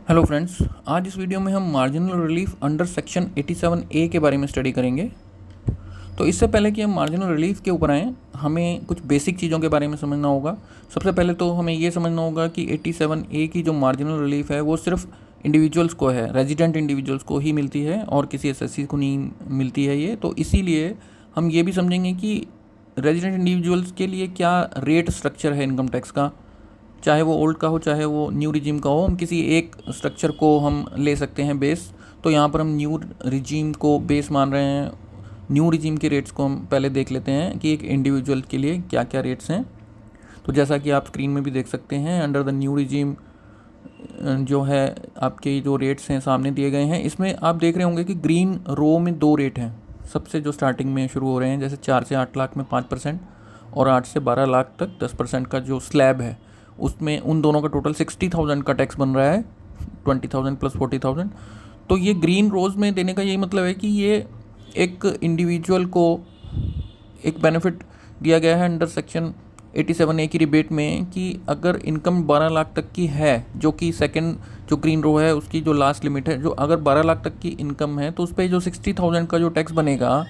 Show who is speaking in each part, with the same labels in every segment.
Speaker 1: Hello friends, आज इस video में हम marginal relief under section 87A के बारे में स्टडी करेंगे। तो इससे पहले कि हम मार्जिनल रिलीफ के ऊपर आएँ, हमें कुछ बेसिक चीज़ों के बारे में समझना होगा। सबसे पहले तो हमें ये समझना होगा कि 87A की जो मार्जिनल रिलीफ है वो सिर्फ इंडिविजुअल्स को है, रेजिडेंट इंडिविजुअल्स को ही मिलती है और किसी एसएससी को नहीं मिलती है ये। तो इसीलिए हम ये भी समझेंगे कि रेजिडेंट इंडिविजुअल्स के लिए क्या रेट स्ट्रक्चर है इनकम टैक्स का, चाहे वो ओल्ड का हो चाहे वो न्यू रिजीम का हो। हम किसी एक स्ट्रक्चर को हम ले सकते हैं बेस। तो यहाँ पर हम न्यू रिजीम को बेस मान रहे हैं। न्यू रिजीम के रेट्स को हम पहले देख लेते हैं कि एक इंडिविजुअल के लिए क्या क्या रेट्स हैं। तो जैसा कि आप स्क्रीन में भी देख सकते हैं, अंडर द न्यू रिजीम जो है आपके जो रेट्स हैं सामने दिए गए हैं। इसमें आप देख रहे होंगे कि ग्रीन रो में दो रेट हैं सबसे जो स्टार्टिंग में शुरू हो रहे हैं, जैसे 4 से 8 लाख में 5% और 8 से 12 लाख तक 10% का जो स्लैब है उसमें उन दोनों का टोटल 60,000 का टैक्स बन रहा है, 20,000 प्लस 40,000। तो ये ग्रीन रोज में देने का यही मतलब है कि ये एक इंडिविजुअल को एक बेनिफिट दिया गया है अंडर सेक्शन 87A की रिबेट में कि अगर इनकम 12 लाख तक की है, जो कि सेकंड जो ग्रीन रो है उसकी जो लास्ट लिमिट है, जो अगर 12 लाख तक की इनकम है तो उस पर जो 60,000 का जो टैक्स बनेगा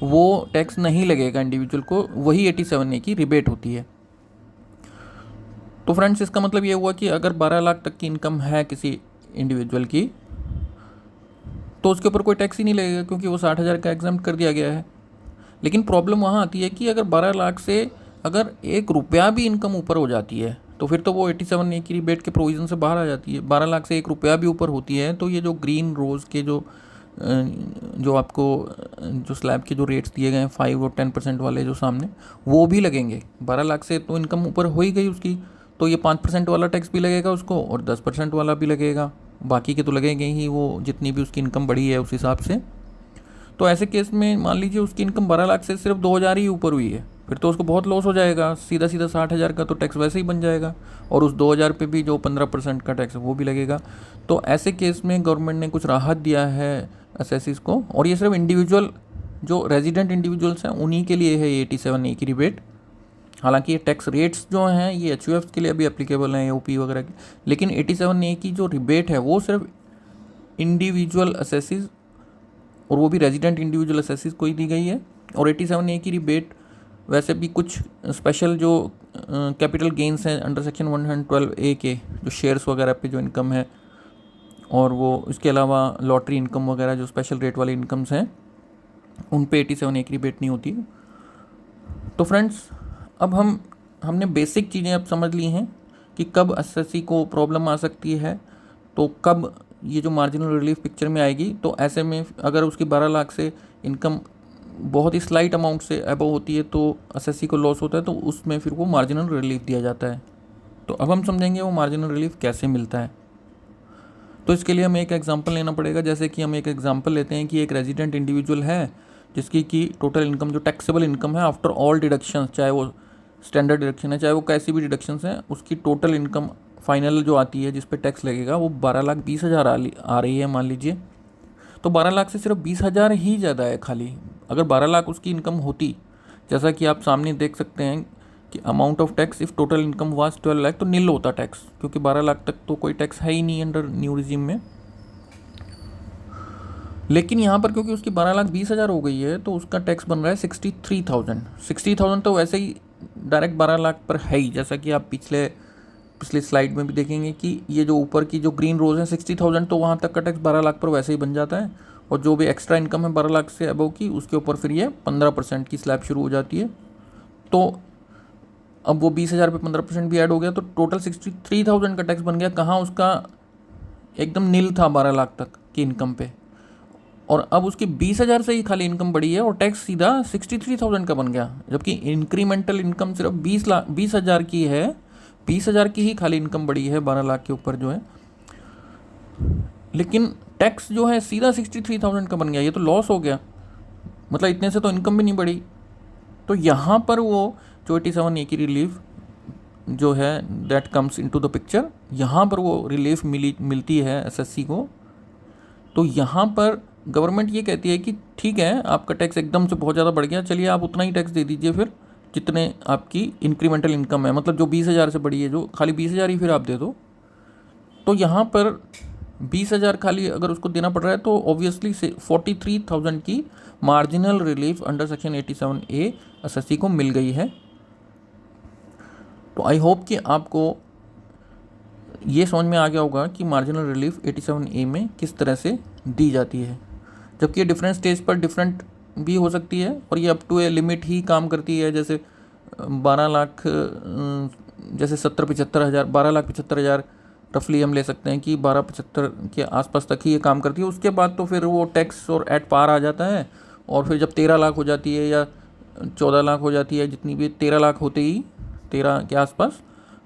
Speaker 1: वो टैक्स नहीं लगेगा इंडिविजुअल को, वही 87A की रिबेट होती है। तो फ्रेंड्स, इसका मतलब ये हुआ कि अगर 12 लाख तक की इनकम है किसी इंडिविजुअल की तो उसके ऊपर कोई टैक्स ही नहीं लगेगा क्योंकि वो 60,000 का एग्जाम्प्ट कर दिया गया है। लेकिन प्रॉब्लम वहाँ आती है कि अगर 12 लाख से अगर 1 रुपया भी इनकम ऊपर हो जाती है तो फिर तो वो 87A की रिबेट के प्रोविज़न से बाहर आ जाती है। 12 लाख से 1 रुपया भी ऊपर होती है तो ये जो ग्रीन रोज़ के जो आपको जो स्लैब के जो रेट्स दिए गए हैं 5 और 10% वाले जो सामने, वो भी लगेंगे। 12 लाख से तो इनकम ऊपर हो ही गई उसकी, तो ये 5% वाला टैक्स भी लगेगा उसको और 10% वाला भी लगेगा, बाकी के तो लगेंगे ही, वो जितनी भी उसकी इनकम बढ़ी है उस हिसाब से। तो ऐसे केस में मान लीजिए उसकी इनकम 12 लाख से सिर्फ 2,000 ही ऊपर हुई है, फिर तो उसको बहुत लॉस हो जाएगा। सीधा सीधा 60,000 का तो टैक्स वैसे ही बन जाएगा और उस 2,000 पे भी जो 15% का टैक्स है वो भी लगेगा। तो ऐसे केस में गवर्नमेंट ने कुछ राहत दिया है एसएससीज को, और ये सिर्फ इंडिविजुअल जो रेजिडेंट इंडिविजुअल्स हैं उन्हीं के लिए है ये 87A की रिबेट। हालांकि ये टैक्स रेट्स जो हैं ये एचयूएफ के लिए अभी एप्लीकेबल हैं, एओपी वगैरह की, लेकिन 87A की जो रिबेट है वो सिर्फ इंडिविजुअल असेसीज और वो भी रेजिडेंट इंडिविजुअल असेसीज को ही दी गई है। और 87A की रिबेट वैसे भी कुछ स्पेशल जो कैपिटल गेंस हैं अंडर सेक्शन 112A के, जो शेयर्स वगैरह पे जो इनकम है, और वो इसके अलावा लॉटरी इनकम वगैरह जो स्पेशल रेट वाली इनकम्स हैं उन पे 87A की रिबेट नहीं होती। तो फ्रेंड्स, अब हमने बेसिक चीज़ें अब समझ ली हैं कि कब एसएससी को प्रॉब्लम आ सकती है, तो कब ये जो मार्जिनल रिलीफ पिक्चर में आएगी। तो ऐसे में अगर उसकी 12 लाख से इनकम बहुत ही स्लाइट अमाउंट से अबव होती है तो एसएससी को लॉस होता है, तो उसमें फिर वो मार्जिनल रिलीफ दिया जाता है। तो अब हम समझेंगे वो मार्जिनल रिलीफ कैसे मिलता है। तो इसके लिए हमें एक एग्जांपल लेना पड़ेगा। जैसे कि हम एक एग्जांपल लेते हैं कि एक रेजिडेंट इंडिविजुअल है जिसकी कि टोटल इनकम जो टैक्सेबल इनकम है आफ्टर ऑल डिडक्शन, चाहे वो स्टैंडर्ड डिडक्शन है चाहे वो कैसी भी डिडक्शंस हैं, उसकी टोटल इनकम फाइनल जो आती है जिस पे टैक्स लगेगा वो 12,20,000 आ रही है मान लीजिए। तो 12 लाख से सिर्फ 20,000 ही ज़्यादा है खाली। अगर 12 लाख उसकी इनकम होती, जैसा कि आप सामने देख सकते हैं कि amount of tax if total income was 12 lakh, तो नील होता टैक्स, क्योंकि 12 लाख तक तो कोई टैक्स है ही नहीं अंडर न्यू रिजीम में। लेकिन यहाँ पर क्योंकि उसकी 12,20,000 हो गई है तो उसका टैक्स बन रहा है 63,000। 60,000 तो वैसे ही डायरेक्ट 12 लाख पर है ही, जैसा कि आप पिछले स्लाइड में भी देखेंगे कि ये जो ऊपर की जो ग्रीन रोज है 60,000, तो वहाँ तक का टैक्स 12 लाख पर वैसे ही बन जाता है। और जो भी एक्स्ट्रा इनकम है 12 लाख से अबव की, उसके ऊपर फिर ये 15% की स्लैब शुरू हो जाती है। तो अब वो 20,000 पे 15% भी ऐड हो गया तो टोटल 63,000 का टैक्स बन गया। कहाँ उसका एकदम नील था 12 लाख तक की इनकम पे, और अब उसकी 20,000 से ही खाली इनकम बढ़ी है और टैक्स सीधा 63,000 का बन गया, जबकि इंक्रीमेंटल इनकम सिर्फ 20,000 की है। 20,000 की ही खाली इनकम बढ़ी है 12 लाख के ऊपर जो है, लेकिन टैक्स जो है सीधा 63,000 का बन गया। ये तो लॉस हो गया, मतलब इतने से तो इनकम भी नहीं बढ़ी। तो यहाँ पर वो जो 87A की रिलीफ जो है that comes into the picture, यहाँ पर वो रिलीफ मिलती है एसएससी को। तो यहाँ पर गवर्नमेंट ये कहती है कि ठीक है, आपका टैक्स एकदम से बहुत ज़्यादा बढ़ गया, चलिए आप उतना ही टैक्स दे दीजिए फिर जितने आपकी इंक्रीमेंटल इनकम है, मतलब जो 20,000 से बढ़ी है, जो खाली 20,000 ही फिर आप दे दो। तो यहाँ पर 20,000 खाली अगर उसको देना पड़ रहा है तो ऑब्वियसली 43,000 की marginal relief under section 87A SSC को मिल गई है। तो आई होप कि आपको ये समझ में आ गया होगा कि मार्जिनल रिलीफ 87A में किस तरह से दी जाती है, जबकि ये डिफरेंट स्टेज पर डिफरेंट भी हो सकती है और ये अप टू ए लिमिट ही काम करती है। जैसे 12 लाख, जैसे 70-75 हज़ार, 12,75,000 रफली हम ले सकते हैं कि 12-75 के आसपास तक ही ये काम करती है। उसके बाद तो फिर वो टैक्स और एट पार आ जाता है, और फिर जब 13 लाख हो जाती है या 14 लाख हो जाती है, जितनी भी 13 लाख होते ही 13 के आसपास,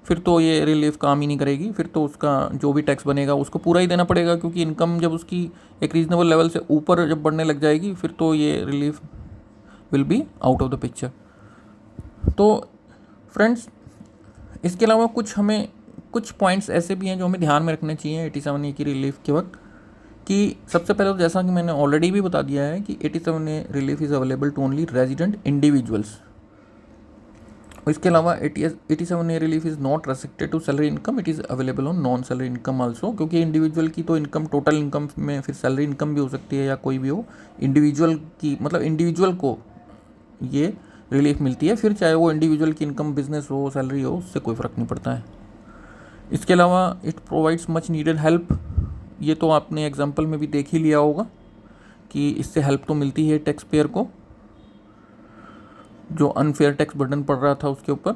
Speaker 1: फिर तो ये रिलीफ काम ही नहीं करेगी। फिर तो उसका जो भी टैक्स बनेगा उसको पूरा ही देना पड़ेगा, क्योंकि इनकम जब उसकी एक रीजनेबल लेवल से ऊपर जब बढ़ने लग जाएगी फिर तो ये relief will be out of the picture. तो फ्रेंड्स, इसके अलावा कुछ पॉइंट्स ऐसे भी हैं जो हमें ध्यान में रखने चाहिए 87A की रिलीफ के वक्त, कि सबसे पहले तो जैसा कि मैंने ऑलरेडी भी बता दिया है कि 87A relief is available to only resident individuals. इसके अलावा 87A relief is not restricted to salary income, it is available on non salary income also, क्योंकि इंडिविजुअल की तो इनकम टोटल इनकम में फिर सैलरी इनकम भी हो सकती है या कोई भी हो, इंडिविजुअल की मतलब इंडिविजुअल को ये रिलीफ मिलती है, फिर चाहे वो इंडिविजुअल की इनकम बिजनेस हो सैलरी हो, उससे कोई फ़र्क नहीं पड़ता है। इसके अलावा it provides much needed help, ये तो आपने एग्जांपल में भी देख ही लिया होगा कि इससे हेल्प तो मिलती है टैक्स पेयर को, जो अनफेयर टैक्स बर्डन पड़ रहा था उसके ऊपर।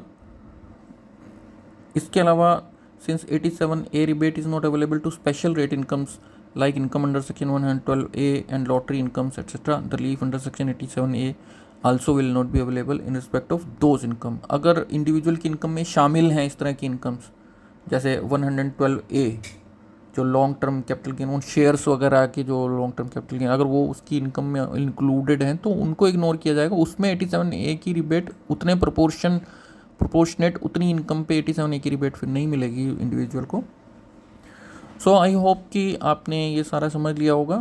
Speaker 1: इसके अलावा since 87A rebate is not available to special rate incomes like income under section 112A and lottery incomes etcetera, the relief under section 87A also will not be available in respect of those income. अगर individual की income में शामिल हैं इस तरह की incomes, जैसे 112A जो लॉन्ग टर्म कैपिटल गेन, उन शेयर्स वगैरह के जो लॉन्ग टर्म कैपिटल गेन, अगर वो उसकी इनकम में इंक्लूडेड हैं तो उनको इग्नोर किया जाएगा। उसमें 87A की रिबेट उतने प्रोपोर्शनेट उतनी इनकम पे 87A की रिबेट फिर नहीं मिलेगी इंडिविजुअल को। सो आई होप कि आपने ये सारा समझ लिया होगा।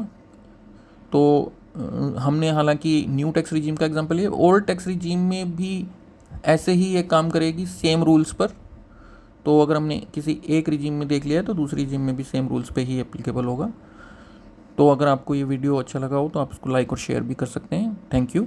Speaker 1: तो हमने हालांकि न्यू टैक्स रिजीम का एग्जांपल लिया, ओल्ड टैक्स रिजीम में भी ऐसे ही ये काम करेगी सेम रूल्स पर। तो अगर हमने किसी एक रिजीम में देख लिया है तो दूसरी रिजीम में भी सेम रूल्स पे ही एप्लीकेबल होगा। तो अगर आपको ये वीडियो अच्छा लगा हो तो आप इसको लाइक और शेयर भी कर सकते हैं। Thank you.